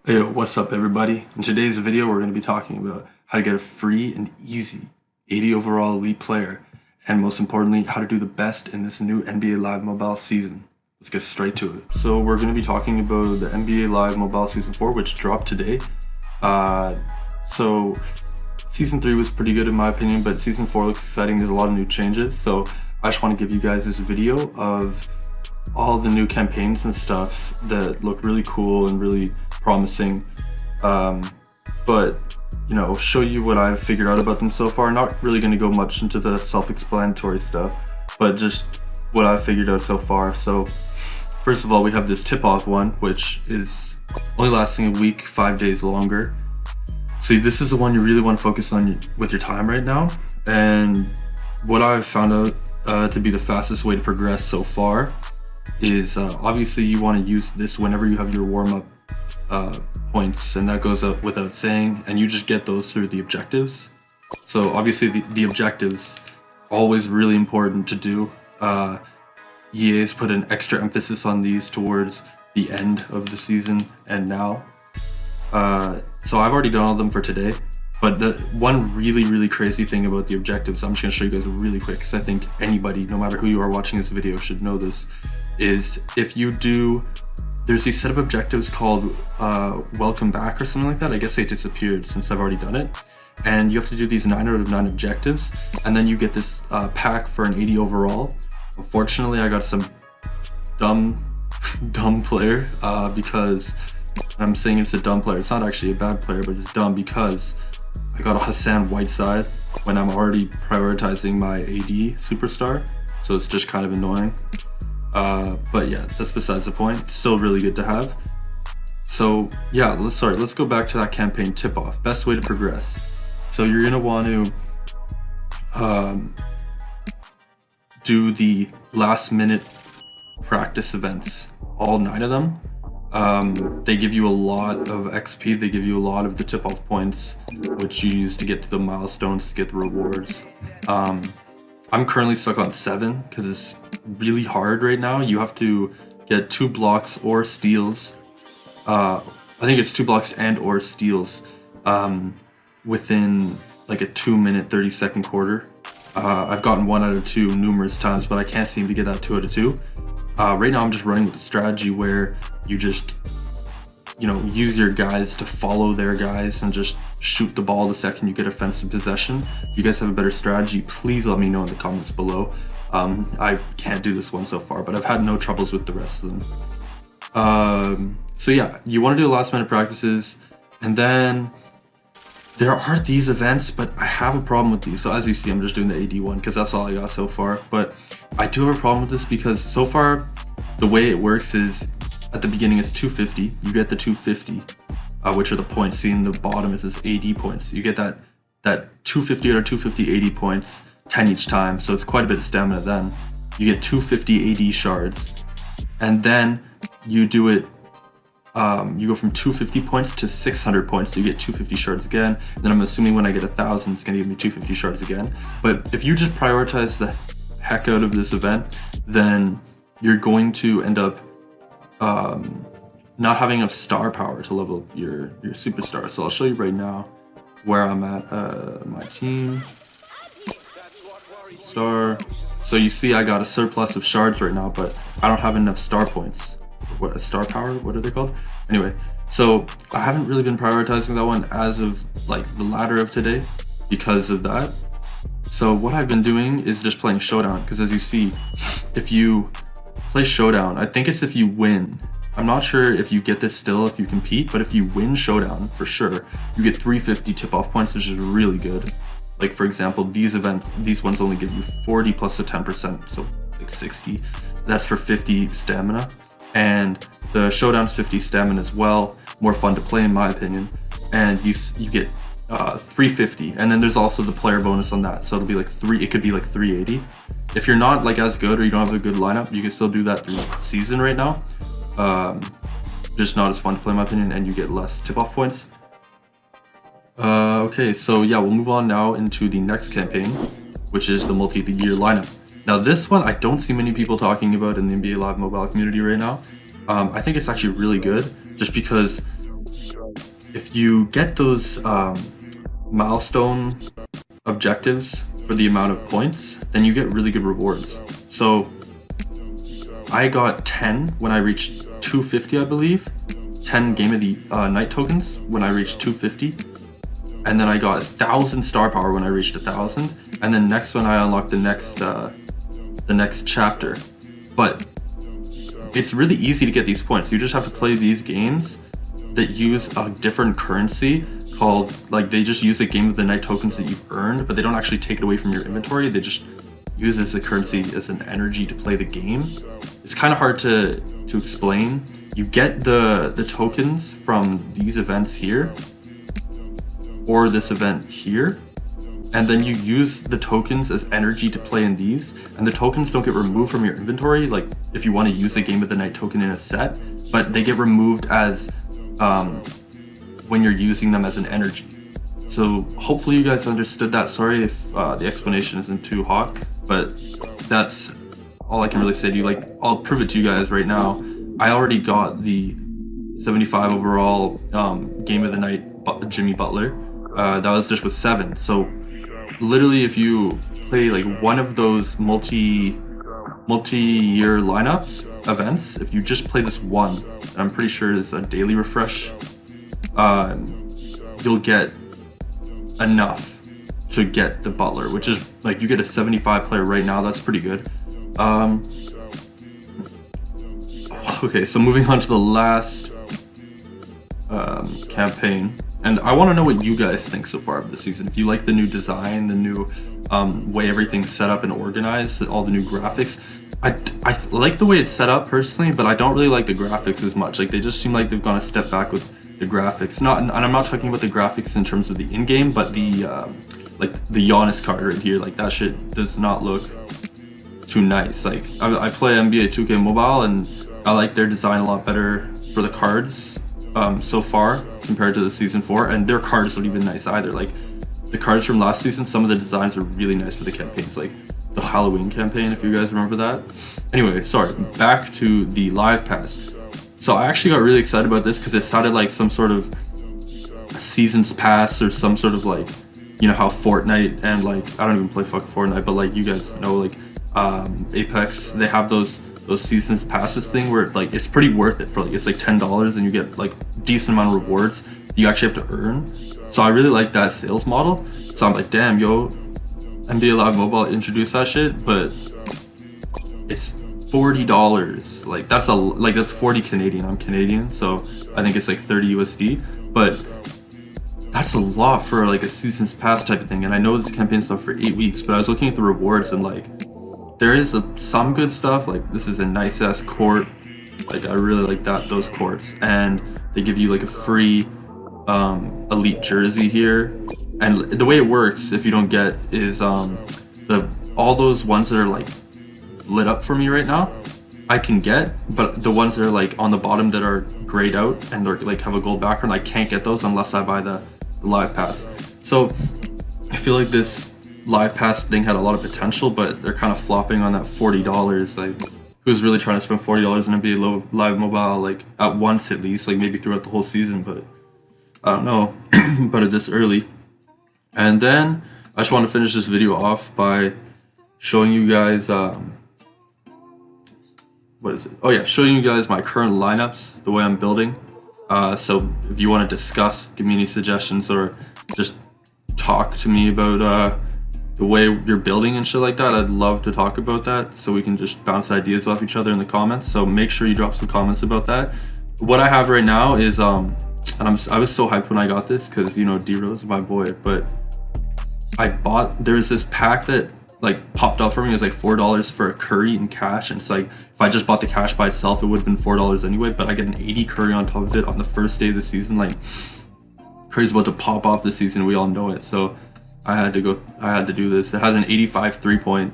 Hey, what's up everybody? In today's video we're going to be talking about how to get a free and easy 80 overall elite player, and most importantly how to do the best in this new NBA Live Mobile season. Let's get straight to it. So we're going to be talking about the NBA Live Mobile Season 4, which dropped today. So Season 3 was pretty good in my opinion, but Season 4 looks exciting. There's a lot of new changes, so I just want to give you guys this video of all the new campaigns and stuff that look really cool and really promising, but you know, show you what I've figured out about them so far. Not really going to go much into the self-explanatory stuff, but just what I've figured out so far. So first of all, we have this tip-off one, which is only lasting a week, 5 days longer. See, this is the one you really want to focus on with your time right now, and what I've found out to be the fastest way to progress so far is obviously you want to use this whenever you have your warm-up points, and that goes up without saying, and you just get those through the objectives. So obviously the objectives always really important to do. EA's put an extra emphasis on these towards the end of the season and now. So I've already done all of them for today, but the one really crazy thing about the objectives, I'm just going to show you guys really quick because I think anybody, no matter who you are watching this video, should know this, is if you do, there's a set of objectives called welcome back or something like that. I guess they disappeared since I've already done it, and you have to do these 9 out of 9 objectives, and then you get this pack for an 80 overall. Unfortunately, I got some dumb player, because I'm saying it's a dumb player. It's not actually a bad player, but it's dumb because I got a Hassan Whiteside when I'm already prioritizing my AD superstar, so it's just kind of annoying. But yeah, that's besides the point. It's still really good to have. So yeah, let's go back to that campaign tip-off. Best way to progress. So you're gonna want to do the last minute practice events, all 9 of them. They give you a lot of XP, they give you a lot of the tip-off points, which you use to get to the milestones, to get the rewards. I'm currently stuck on 7 because it's really hard right now. You have to get 2 blocks or steals. I think it's 2 blocks and or steals within like a 2-minute 30-second quarter. I've gotten 1 out of 2 numerous times, but I can't seem to get that 2 out of 2. Right now I'm just running with a strategy where you just, you know, use your guys to follow their guys and just shoot the ball the second you get offensive possession. If you guys have a better strategy, please let me know in the comments below. I can't do this one so far, but I've had no troubles with the rest of them. So yeah, you want to do the last minute practices, and then there are these events, but I have a problem with these. So as you see, I'm just doing the AD one because that's all I got so far, but I do have a problem with this because so far the way it works is at the beginning it's 250, you get the 250, which are the points. See in the bottom is this AD points. You get that 250 or 250 AD points, 10 each time, so it's quite a bit of stamina. Then you get 250 AD shards, and then you do it, you go from 250 points to 600 points, so you get 250 shards again, and then I'm assuming when I get 1,000 it's gonna give me 250 shards again. But if you just prioritize the heck out of this event, then you're going to end up not having enough star power to level up your superstar. So I'll show you right now where I'm at. My team star. So you see I got a surplus of shards right now, but I don't have enough star points. What, a star power? What are they called? Anyway, so I haven't really been prioritizing that one as of like the latter of today because of that. So what I've been doing is just playing Showdown, because as you see, if you play Showdown, I think it's if you win. I'm not sure if you get this still if you compete, but if you win Showdown, for sure, you get 350 tip-off points, which is really good. Like for example, these events, these ones only give you 40 plus a 10%, so like 60. That's for 50 stamina, and the Showdown's 50 stamina as well. More fun to play in my opinion, and you get 350, and then there's also the player bonus on that, so it'll be like it could be like 380. If you're not like as good or you don't have a good lineup, you can still do that through season right now. Just not as fun to play in my opinion, and you get less tip-off points. Okay, so yeah, we'll move on now into the next campaign, which is the MultiYear Lineup. Now this one I don't see many people talking about in the NBA Live mobile community right now. I think it's actually really good, just because if you get those milestone objectives for the amount of points, then you get really good rewards. So I got 10 when I reached 250, I believe. 10 Game of the Night tokens when I reached 250. And then I got 1,000 star power when I reached 1,000. And then next one I unlocked the next chapter. But it's really easy to get these points. You just have to play these games that use a different currency called, like, they just use a Game of the Night tokens that you've earned, but they don't actually take it away from your inventory. They just use it as a currency, as an energy to play the game. It's kind of hard to explain. You get the tokens from these events here, or this event here, and then you use the tokens as energy to play in these, and the tokens don't get removed from your inventory, like if you want to use a Game of the Night token in a set, but they get removed as when you're using them as an energy. So hopefully you guys understood that. Sorry if the explanation isn't too hot, but that's all I can really say to you. Like, I'll prove it to you guys right now. I already got the 75 overall Game of the Night Jimmy Butler. That was just with 7. So literally, if you play like one of those multi-year lineups events, if you just play this one, and I'm pretty sure it's a daily refresh, you'll get enough to get the Butler, which is like, you get a 75 player right now. That's pretty good. Okay, so moving on to the last campaign, and I want to know what you guys think so far of the season. If you like the new design, the new way everything's set up and organized, all the new graphics. I like the way it's set up personally, but I don't really like the graphics as much. Like, they just seem like they've gone a step back with the graphics. And I'm not talking about the graphics in terms of the in-game, but the like the Giannis card right here, like that shit does not look too nice. Like, I play NBA 2K Mobile, and I like their design a lot better for the cards so far compared to the season 4, and their cards aren't even nice either. Like, the cards from last season, some of the designs are really nice for the campaigns, like the Halloween campaign, if you guys remember that. Anyway, sorry, back to the live pass. So I actually got really excited about this because it sounded like some sort of seasons pass, or some sort of, like, you know how Fortnite and, like, I don't even play fucking Fortnite, but like, you guys know, like Apex, they have those seasons passes thing where, like, it's pretty worth it for, like, it's like $10 and you get like decent amount of rewards that you actually have to earn. So I really like that sales model. So I'm like, damn, yo, NBA Live Mobile introduced that shit, but it's $40. Like, that's 40 Canadian. I'm Canadian, so I think it's like 30 USD, but that's a lot for like a seasons pass type of thing. And I know this campaign's stuff for 8 weeks, but I was looking at the rewards, and like, there is some good stuff. Like, this is a nice ass court. Like, I really like those courts, and they give you like a free elite jersey here. And the way it works, if you don't get, is all those ones that are like lit up for me right now, I can get, but the ones that are like on the bottom that are grayed out and they're like have a gold background, I can't get those unless I buy the live pass. So I feel like this live pass thing had a lot of potential, but they're kind of flopping on that $40. Like, who's really trying to spend $40 in NBA Live Mobile, like, at once at least, like maybe throughout the whole season? But I don't know. But it this early. And then I just want to finish this video off by showing you guys what is it? Oh yeah, showing you guys my current lineups, the way I'm building. So if you want to discuss, give me any suggestions, or just talk to me about the way you're building and shit like that, I'd love to talk about that, so we can just bounce ideas off each other in the comments. So make sure you drop some comments about that. What I have right now is and I was so hyped when I got this, because, you know, D-Rose is my boy, but there's this pack that like popped up for me. It was like $4 for a Curry in cash, and it's like, if I just bought the cash by itself, it would have been $4 anyway, but I get an 80 Curry on top of it on the first day of the season. Like, Curry's about to pop off this season, we all know it, so I had to do this. It has an 85 3-point,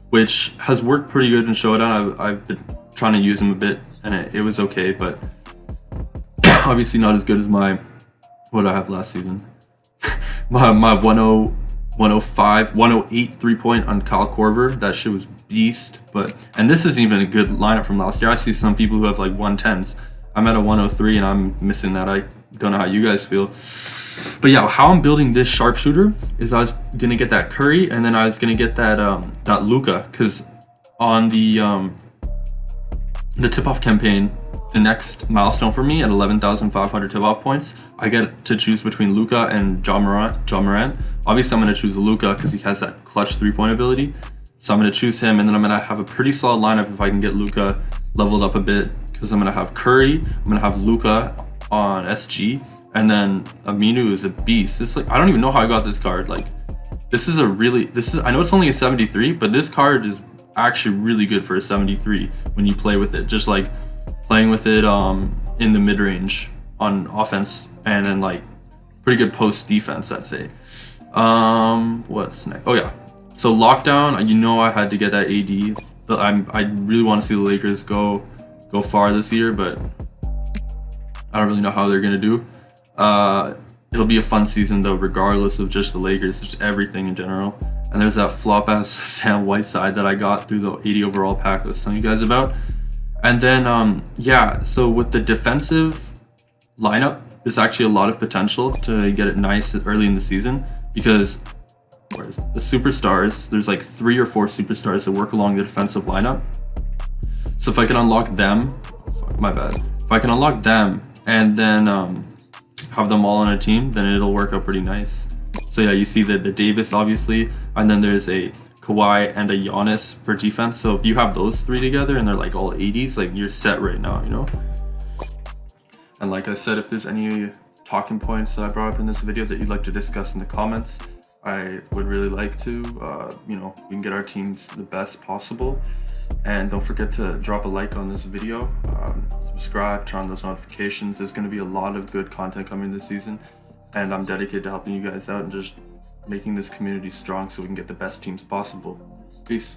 which has worked pretty good in Showdown. I've been trying to use him a bit, and it was okay, but obviously not as good as what I have last season. my 105, 108 3-point on Kyle Korver. That shit was beast. And this isn't even a good lineup from last year. I see some people who have like 110s. I'm at a 103 and I'm missing that. I don't know how you guys feel. But yeah, how I'm building this sharpshooter is I was gonna get that Curry, and then I was gonna get that that Luka, because on the tip-off campaign, the next milestone for me at 11,500 tip-off points, I get to choose between Luka and Ja Morant. Obviously, I'm gonna choose Luka because he has that clutch three-point ability. So I'm gonna choose him, and then I'm gonna have a pretty solid lineup if I can get Luka leveled up a bit, because I'm gonna have Curry, I'm gonna have Luka on SG, and then Aminu is a beast. It's like, I don't even know how I got this card. Like, I know it's only a 73, but this card is actually really good for a 73 when you play with it. Just like playing with it in the mid-range on offense, and then like pretty good post defense, I'd say. What's next? Oh yeah, so lockdown, you know, I had to get that AD. But I really want to see the Lakers go far this year, but I don't really know how they're gonna do. It'll be a fun season though, regardless of just the Lakers, just everything in general. And there's that flop ass Sam Whiteside that I got through the 80 overall pack I was telling you guys about. And then yeah, so with the defensive lineup, there's actually a lot of potential to get it nice early in the season, because where is it? The superstars, there's like 3 or 4 superstars that work along the defensive lineup. So if I can unlock them, my bad. If I can unlock them and then have them all on a team, then it'll work out pretty nice. So yeah, you see the Davis obviously, and then there's a Kawhi and a Giannis for defense. So if you have those 3 together and they're like all 80s, like you're set right now, you know? And like I said, if there's any talking points that I brought up in this video that you'd like to discuss in the comments, I would really like to, you know, we can get our teams the best possible. And don't forget to drop a like on this video, subscribe, turn on those notifications. There's going to be a lot of good content coming this season, and I'm dedicated to helping you guys out and just making this community strong so we can get the best teams possible. Peace.